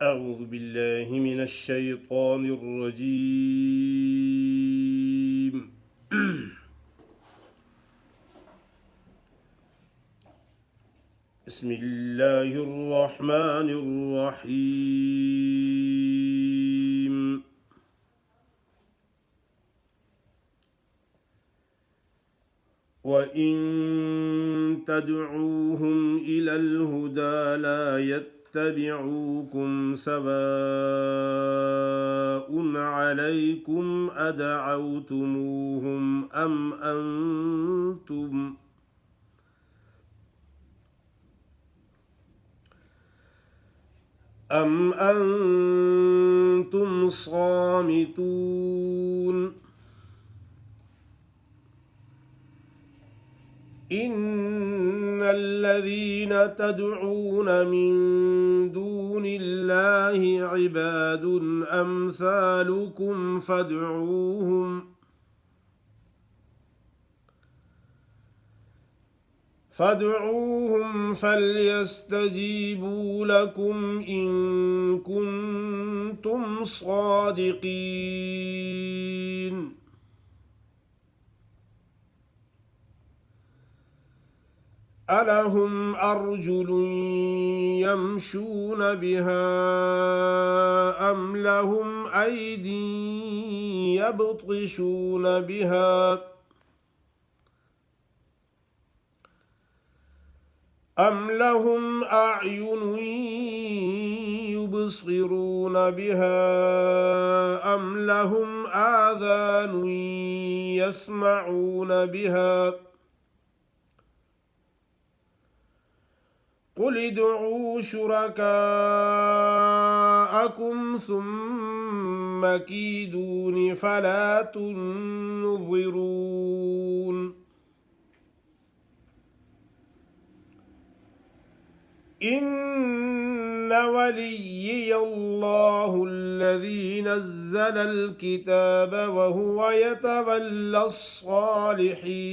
أعوذ بالله من الشيطان الرجيم. بسم الله الرحمن الرحيم. وإن تدعوهم إلى الهدى لا يتبعوكم سواء عليكم أدعوتموهم أم أنتم صامتون. إن الذين تدعون من دون الله عباد أمثالكم فادعوهم فليستجيبوا لكم إن كنتم صادقين. ألهم أرجل يمشون بها أم لهم أيد يبطشون بها أم لهم أعين يبصرون بها أم لهم آذان يسمعون بها قل ادعوا شركاءكم ثم كيدون فلا تنظرون. إن وليي الله الذي نزل الكتاب وهو يتولى الصالحين.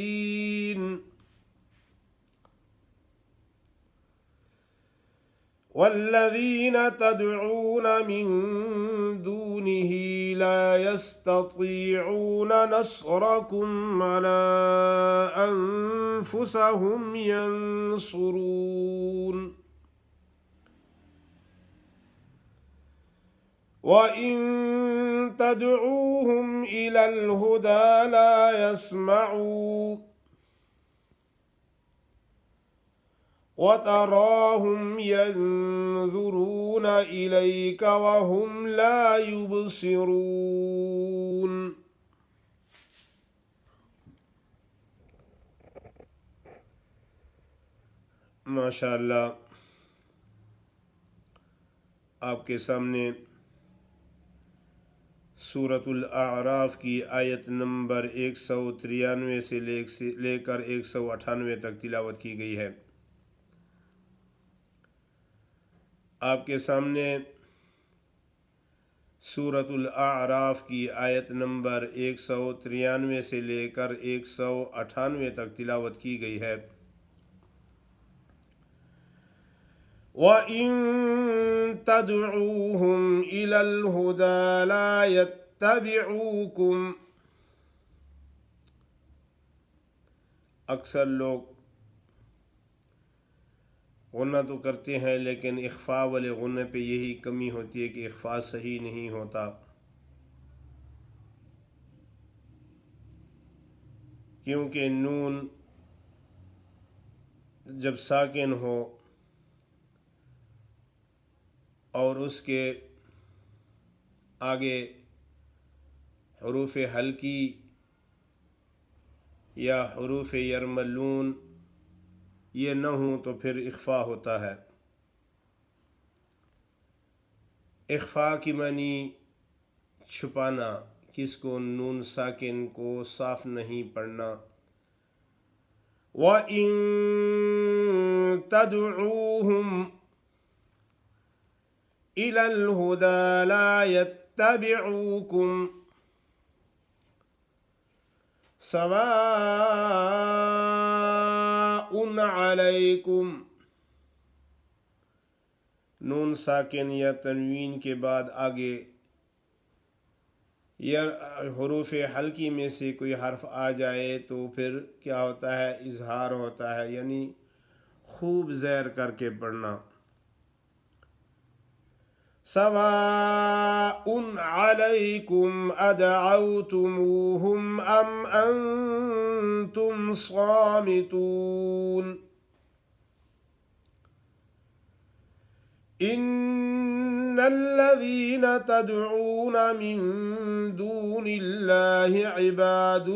والذين تدعون من دونه لا يستطيعون نصركم ولا أنفسهم ينصرون. وإن تدعوهم إلى الهدى لا يسمعوا وتراهم ينظرون إليك وهم لا يبصرون. माशाअल्लाह, आपके सामने सूरतुल आराफ की आयत नंबर 193 से लेकर 198 तक तिलावत की गई है। आपके सामने सूरतुल आराफ की आयत नंबर 193 से लेकर 198 तक तिलावत की गई है। वइन तदऊहुम इलल हुदा ला यत्तबिऊकुम। अक्सर लोग गुन्ना तो करते हैं, लेकिन इख्फा वाले गुन्ने पे यही कमी होती है कि इख्फा सही नहीं होता, क्योंकि नून जब साकिन हो और उसके आगे हरूफ हल्की या हरूफ यरमलून ये न हो तो फिर इख्फा होता है। इख्फा की मानी छुपाना, किसको? नून साकिन को साफ नहीं पढ़ना। व इन तदऊहुम इलल हुदा ला यत्तबिऊकुम सवाउन अलैकुम نون ساکن یا تنوین کے بعد آگے یا حروف حلقی میں سے کوئی حرف آ جائے تو پھر کیا ہوتا ہے؟ اظہار ہوتا ہے، یعنی خوب زیر کر کے پڑھنا. سواء علیکم ادعوتموہم ام انتم صامتون. ان الذین تدعون من دون اللہ عباد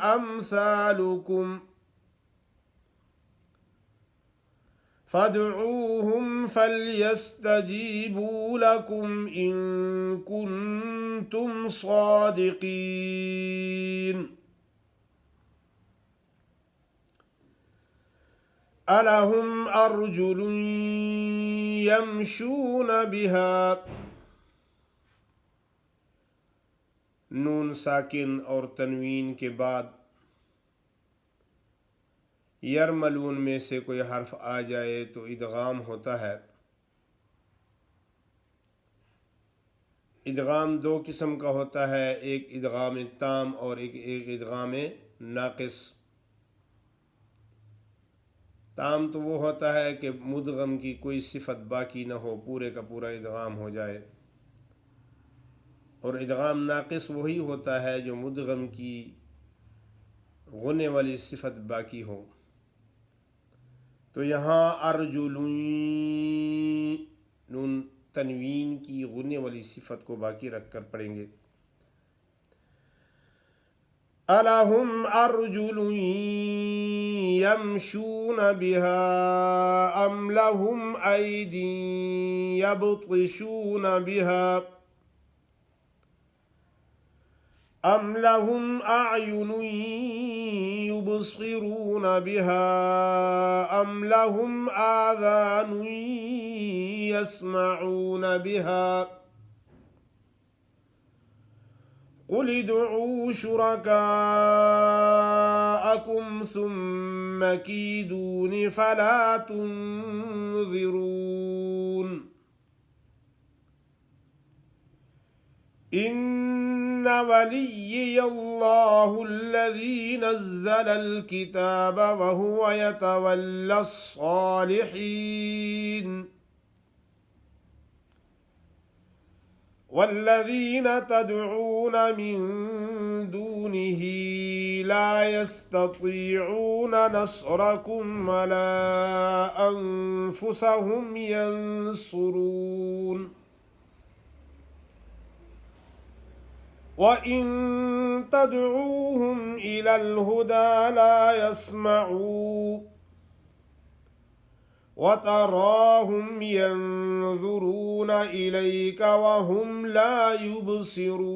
امثالکم فادعوهم فليستجيبوا لكم إن كنتم صادقين. ألهم أرجل يمشون بها. نون ساکن اور تنوین کے بعد یرملون میں سے کوئی حرف آ جائے تو ادغام ہوتا ہے. ادغام دو قسم کا ہوتا ہے، ایک ادغام تام اور ایک ادغام ناقص. تام تو وہ ہوتا ہے کہ مدغم کی کوئی صفت باقی نہ ہو، پورے کا پورا ادغام ہو جائے، اور ادغام ناقص وہی ہوتا ہے جو مدغم کی غننے والی صفت باقی ہو. تو یہاں ارجلون نون تنوین کی غننے والی صفت کو باقی رکھ کر پڑھیں گے. الہم ارجل یمشون بها ام لہم اید یبطشون بها ام لهم اعین یبصرون بها ام لهم آذان يسمعون بها قل ادعوا شركاءكم ثم كيدون فلا تنظرون. ان ولیي الله الذي نزل الكتاب وهو يتولى الصالحين والذين تدعون من دونه لا يستطيعون نصركم ولا أنفسهم ينصرون. وَإِن تَدْعُوهُمْ إِلَى الْهُدَى لَا يَسْمَعُوا وَتَرَاهُمْ يَنظُرُونَ إِلَيْكَ وَهُمْ لَا يُبْصِرُونَ.